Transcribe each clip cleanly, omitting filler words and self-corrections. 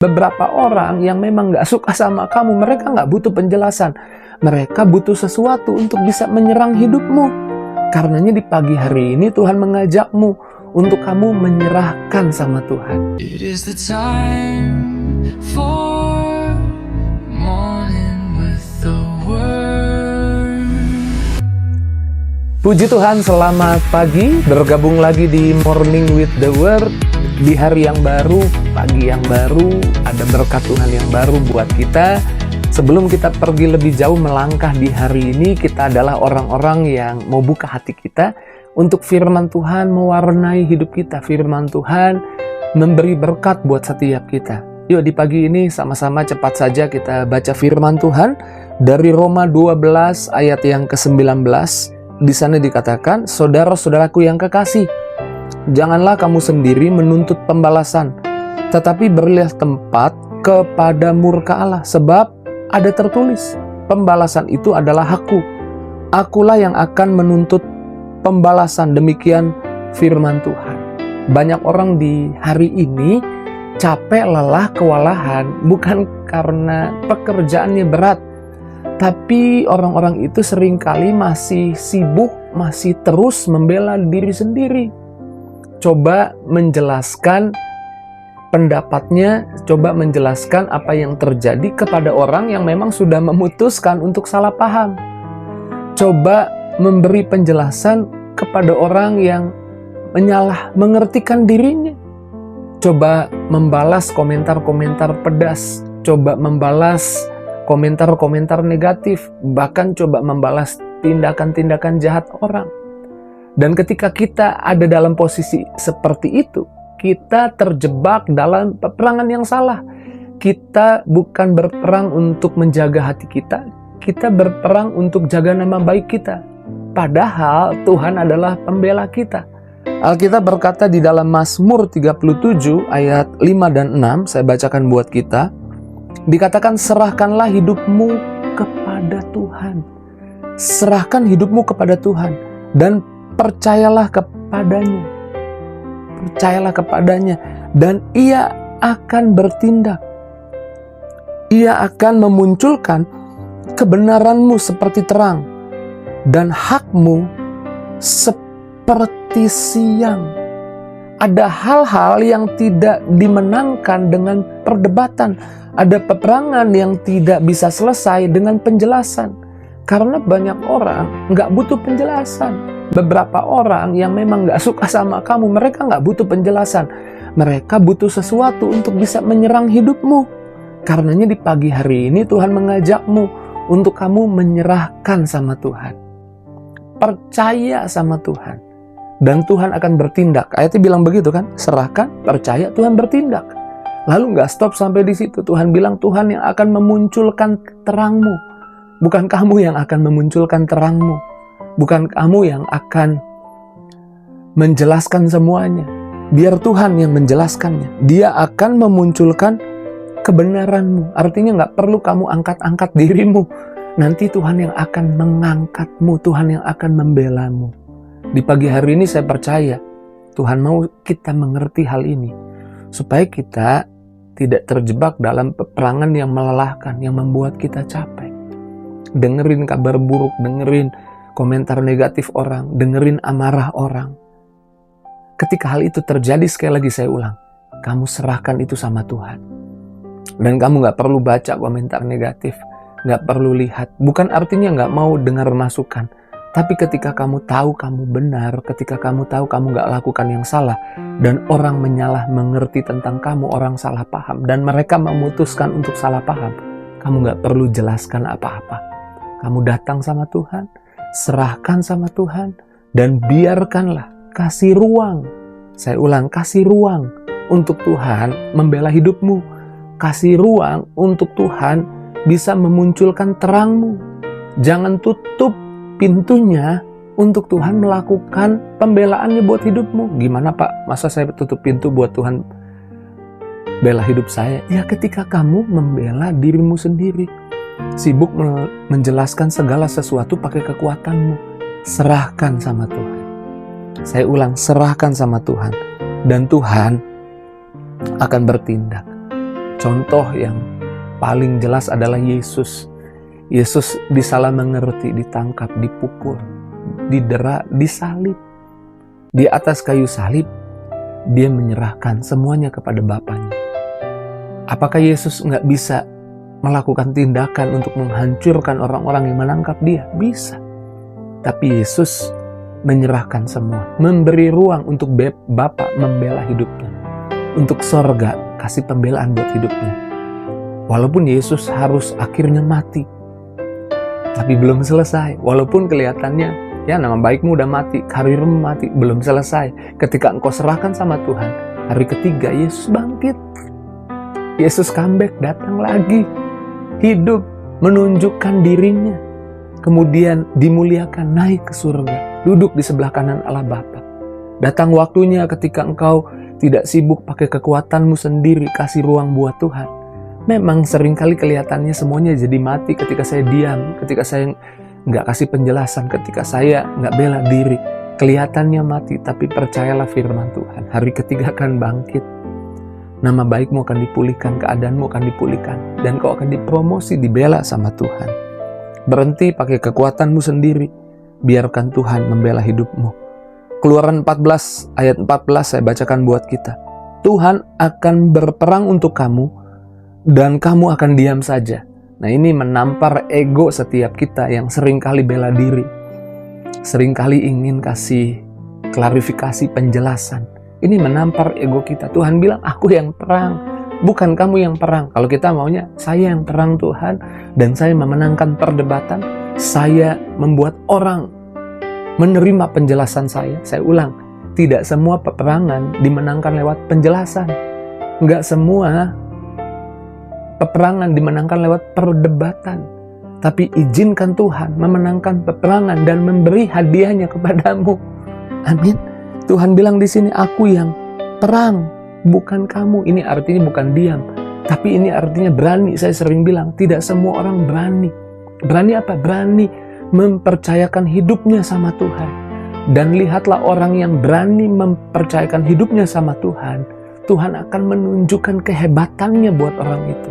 Beberapa orang yang memang gak suka sama kamu, mereka gak butuh penjelasan. Mereka butuh sesuatu untuk bisa menyerang hidupmu. Karenanya di pagi hari ini Tuhan mengajakmu untuk kamu menyerahkan sama Tuhan. It is the time for morning with the word. Puji Tuhan, selamat pagi. Bergabung lagi di Morning with the Word. Di hari yang baru, pagi yang baru, ada berkat Tuhan yang baru buat kita. Sebelum kita pergi lebih jauh melangkah di hari ini, kita adalah orang-orang yang mau buka hati kita untuk firman Tuhan mewarnai hidup kita. Firman Tuhan memberi berkat buat setiap kita. Yuk di pagi ini sama-sama cepat saja kita baca firman Tuhan dari Roma 12 ayat yang ke-19. Di sana dikatakan, saudara-saudaraku yang kekasih, janganlah kamu sendiri menuntut pembalasan, tetapi berilah tempat kepada murka Allah, sebab ada tertulis, pembalasan itu adalah hakku. Akulah yang akan menuntut pembalasan. Demikian firman Tuhan. Banyak orang di hari ini capek, lelah, kewalahan, bukan karena pekerjaannya berat, tapi orang-orang itu seringkali masih sibuk, masih terus membela diri sendiri. Coba menjelaskan pendapatnya, coba menjelaskan apa yang terjadi kepada orang yang memang sudah memutuskan untuk salah paham. Coba memberi penjelasan kepada orang yang mengertikan dirinya. Coba membalas komentar-komentar pedas, coba membalas komentar-komentar negatif, bahkan coba membalas tindakan-tindakan jahat orang. Dan ketika kita ada dalam posisi seperti itu, kita terjebak dalam peperangan yang salah. Kita bukan berperang untuk menjaga hati kita, kita berperang untuk jaga nama baik kita. Padahal Tuhan adalah pembela kita. Alkitab berkata di dalam Mazmur 37 ayat 5 dan 6, saya bacakan buat kita. Dikatakan, serahkanlah hidupmu kepada Tuhan. Serahkan hidupmu kepada Tuhan dan percayalah kepadanya. Percayalah kepadanya dan Ia akan bertindak. Ia akan memunculkan kebenaranmu seperti terang dan hakmu seperti siang. Ada hal-hal yang tidak dimenangkan dengan perdebatan. Ada peperangan yang tidak bisa selesai dengan penjelasan. Karena banyak orang nggak butuh penjelasan. Beberapa orang yang memang nggak suka sama kamu, mereka nggak butuh penjelasan. Mereka butuh sesuatu untuk bisa menyerang hidupmu. Karenanya di pagi hari ini Tuhan mengajakmu untuk kamu menyerahkan sama Tuhan. Percaya sama Tuhan. Dan Tuhan akan bertindak. Ayatnya bilang begitu kan? Serahkan, percaya, Tuhan bertindak. Lalu nggak stop sampai di situ. Tuhan bilang Tuhan yang akan memunculkan terangmu. Bukan kamu yang akan memunculkan terangmu. Bukan kamu yang akan menjelaskan semuanya. Biar Tuhan yang menjelaskannya. Dia akan memunculkan kebenaranmu. Artinya nggak perlu kamu angkat-angkat dirimu. Nanti Tuhan yang akan mengangkatmu. Tuhan yang akan membelamu. Di pagi hari ini saya percaya Tuhan mau kita mengerti hal ini. Supaya kita tidak terjebak dalam peperangan yang melelahkan, yang membuat kita capek. Dengerin kabar buruk, dengerin komentar negatif orang, dengerin amarah orang. Ketika hal itu terjadi, sekali lagi saya ulang, kamu serahkan itu sama Tuhan. Dan kamu gak perlu baca komentar negatif, gak perlu lihat. Bukan artinya gak mau dengar masukan. Tapi ketika kamu tahu kamu benar, ketika kamu tahu kamu gak lakukan yang salah, dan orang menyalah mengerti tentang kamu, orang salah paham, dan mereka memutuskan untuk salah paham, kamu gak perlu jelaskan apa-apa. Kamu datang sama Tuhan, serahkan sama Tuhan, dan biarkanlah, kasih ruang. Saya ulang, kasih ruang untuk Tuhan membela hidupmu. Kasih ruang untuk Tuhan bisa memunculkan terangmu. Jangan tutup pintunya untuk Tuhan melakukan pembelaannya buat hidupmu. Gimana Pak? Masa saya tutup pintu buat Tuhan bela hidup saya? Ya ketika kamu membela dirimu sendiri. Sibuk menjelaskan segala sesuatu pakai kekuatanmu. Serahkan sama Tuhan. Saya ulang, serahkan sama Tuhan. Dan Tuhan akan bertindak. Contoh yang paling jelas adalah Yesus. Yesus disalah mengerti, ditangkap, dipukul, didera, disalib. Di atas kayu salib, dia menyerahkan semuanya kepada Bapanya. Apakah Yesus nggak bisa melakukan tindakan untuk menghancurkan orang-orang yang menangkap dia? Bisa. Tapi Yesus menyerahkan semua, memberi ruang untuk Bapa membela hidupnya. Untuk sorga, kasih pembelaan buat hidupnya. Walaupun Yesus harus akhirnya mati, tapi belum selesai. Walaupun kelihatannya, ya nama baikmu udah mati, karirmu mati, belum selesai. Ketika engkau serahkan sama Tuhan, hari ketiga Yesus bangkit. Yesus comeback, datang lagi. Hidup, menunjukkan dirinya. Kemudian dimuliakan, naik ke surga, duduk di sebelah kanan Allah Bapa. Datang waktunya ketika engkau tidak sibuk pakai kekuatanmu sendiri, kasih ruang buat Tuhan. Memang seringkali kelihatannya semuanya jadi mati ketika saya diam, ketika saya nggak kasih penjelasan, ketika saya nggak bela diri. Kelihatannya mati, tapi percayalah firman Tuhan, hari ketiga akan bangkit. Nama baikmu akan dipulihkan, keadaanmu akan dipulihkan, dan kau akan dipromosi, dibela sama Tuhan. Berhenti pakai kekuatanmu sendiri, biarkan Tuhan membela hidupmu. Keluaran 14 ayat 14 saya bacakan buat kita. Tuhan akan berperang untuk kamu, dan kamu akan diam saja. Nah, ini menampar ego setiap kita yang seringkali bela diri. Seringkali ingin kasih klarifikasi, penjelasan. Ini menampar ego kita. Tuhan bilang, aku yang perang, bukan kamu yang perang. Kalau kita maunya, saya yang perang Tuhan, dan saya memenangkan perdebatan. Saya membuat orang menerima penjelasan saya. Saya ulang, tidak semua peperangan dimenangkan lewat penjelasan. Enggak semua peperangan dimenangkan lewat perdebatan. Tapi izinkan Tuhan memenangkan peperangan dan memberi hadiahnya kepadamu. Amin. Tuhan bilang di sini, aku yang perang, bukan kamu. Ini artinya bukan diam, tapi ini artinya berani. Saya sering bilang, tidak semua orang berani. Berani apa? Berani mempercayakan hidupnya sama Tuhan. Dan lihatlah orang yang berani mempercayakan hidupnya sama Tuhan, Tuhan akan menunjukkan kehebatannya buat orang itu.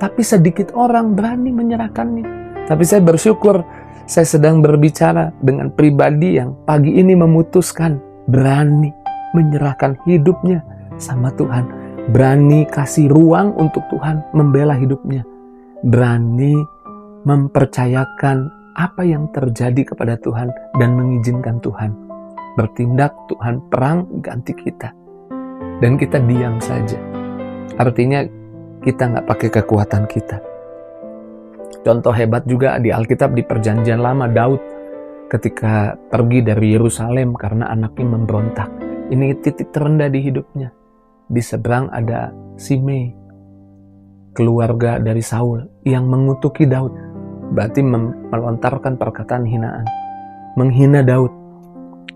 Tapi sedikit orang berani menyerahkannya. Tapi saya bersyukur saya sedang berbicara dengan pribadi yang pagi ini memutuskan berani menyerahkan hidupnya sama Tuhan. Berani kasih ruang untuk Tuhan membela hidupnya. Berani mempercayakan apa yang terjadi kepada Tuhan dan mengizinkan Tuhan bertindak. Tuhan perang ganti kita. Dan kita diam saja. Artinya kita nggak pakai kekuatan kita. Contoh hebat juga di Alkitab di Perjanjian Lama, Daud ketika pergi dari Yerusalem karena anaknya memberontak. Ini titik terendah di hidupnya. Di seberang ada Simei, keluarga dari Saul yang mengutuki Daud. Berarti melontarkan perkataan hinaan, menghina Daud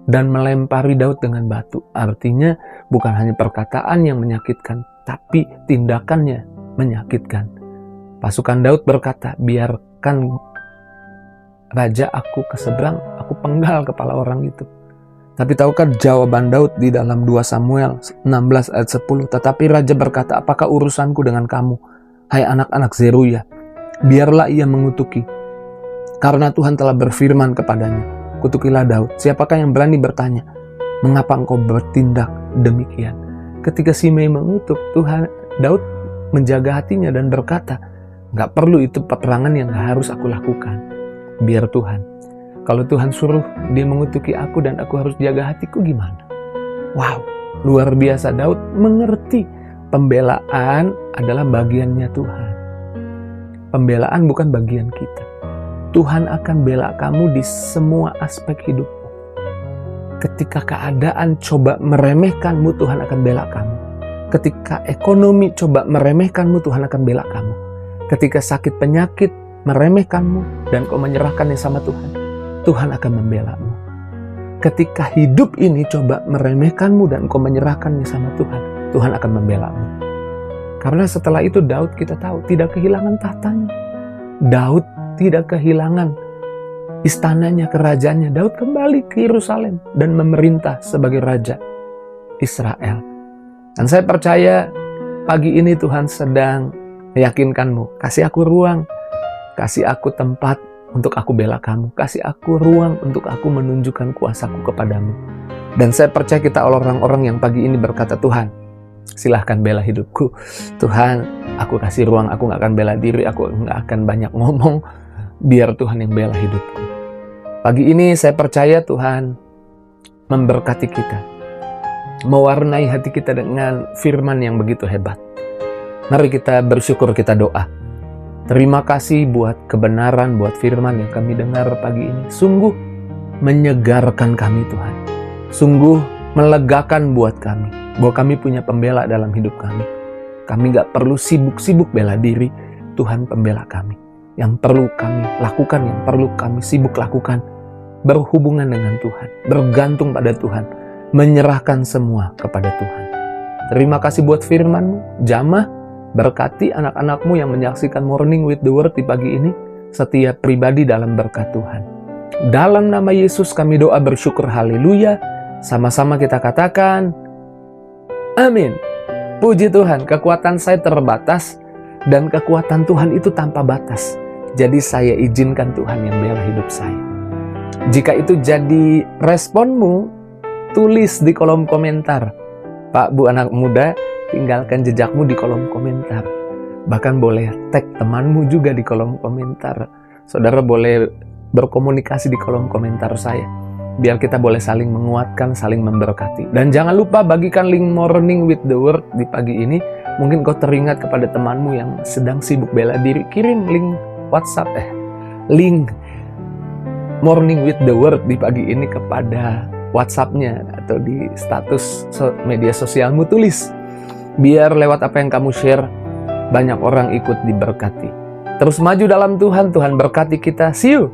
dan melempari Daud dengan batu. Artinya bukan hanya perkataan yang menyakitkan, tapi tindakannya menyakitkan. Pasukan Daud berkata, biarkan raja aku ke seberang, aku penggal kepala orang itu. Tapi tahukah jawaban Daud di dalam 2 Samuel 16 ayat 10? Tetapi raja berkata, apakah urusanku dengan kamu, hai anak-anak Zeruya? Biarlah ia mengutuki, karena Tuhan telah berfirman kepadanya, kutukilah Daud. Siapakah yang berani bertanya, mengapa engkau bertindak demikian? Ketika Simei mengutuk, Daud menjaga hatinya dan berkata, gak perlu itu peperangan yang harus aku lakukan. Biar Tuhan. Kalau Tuhan suruh dia mengutuki aku dan aku harus jaga hatiku, gimana? Wow, luar biasa. Daud mengerti pembelaan adalah bagiannya Tuhan. Pembelaan bukan bagian kita. Tuhan akan bela kamu di semua aspek hidupmu. Ketika keadaan coba meremehkanmu, Tuhan akan bela kamu. Ketika ekonomi coba meremehkanmu, Tuhan akan bela kamu. Ketika sakit penyakit meremehkanmu dan kau menyerahkannya sama Tuhan, Tuhan akan membelamu. Ketika hidup ini coba meremehkanmu dan kau menyerahkannya sama Tuhan, Tuhan akan membelamu. Karena setelah itu Daud, kita tahu, tidak kehilangan tahtanya. Daud tidak kehilangan istananya, kerajaannya. Daud kembali ke Yerusalem dan memerintah sebagai raja Israel. Dan saya percaya pagi ini Tuhan sedang meyakinkanmu, kasih aku ruang, kasih aku tempat untuk aku bela kamu, kasih aku ruang untuk aku menunjukkan kuasaku kepadamu. Dan saya percaya kita orang-orang yang pagi ini berkata, Tuhan, silahkan bela hidupku. Tuhan, aku kasih ruang, aku gak akan bela diri, aku gak akan banyak ngomong, biar Tuhan yang bela hidupku. Pagi ini saya percaya Tuhan memberkati kita, mewarnai hati kita dengan firman yang begitu hebat. Mari kita bersyukur, kita doa. Terima kasih buat kebenaran, buat firman yang kami dengar pagi ini. Sungguh menyegarkan kami Tuhan. Sungguh melegakan buat kami, bahwa kami punya pembela dalam hidup kami. Kami gak perlu sibuk-sibuk bela diri, Tuhan pembela kami. Yang perlu kami lakukan, yang perlu kami sibuk lakukan, berhubungan dengan Tuhan, bergantung pada Tuhan, menyerahkan semua kepada Tuhan. Terima kasih buat firman-Mu. Jamah, berkati anak-anak-Mu yang menyaksikan Morning with the Word di pagi ini, setiap pribadi dalam berkat Tuhan. Dalam nama Yesus kami doa bersyukur, haleluya. Sama-sama kita katakan, amin. Puji Tuhan, kekuatan saya terbatas, dan kekuatan Tuhan itu tanpa batas. Jadi saya izinkan Tuhan yang bela hidup saya. Jika itu jadi responmu, tulis di kolom komentar. Pak, Bu, anak muda, tinggalkan jejakmu di kolom komentar. Bahkan boleh tag temanmu juga di kolom komentar. Saudara boleh berkomunikasi di kolom komentar saya. Biar kita boleh saling menguatkan, saling memberkati. Dan jangan lupa bagikan link Morning with the Word di pagi ini. Mungkin kau teringat kepada temanmu yang sedang sibuk bela diri. Kirim link WhatsApp, link Morning with the Word di pagi ini kepada WhatsApp-nya atau di status media sosialmu, tulis. Biar lewat apa yang kamu share, banyak orang ikut diberkati. Terus maju dalam Tuhan, Tuhan berkati kita. See you!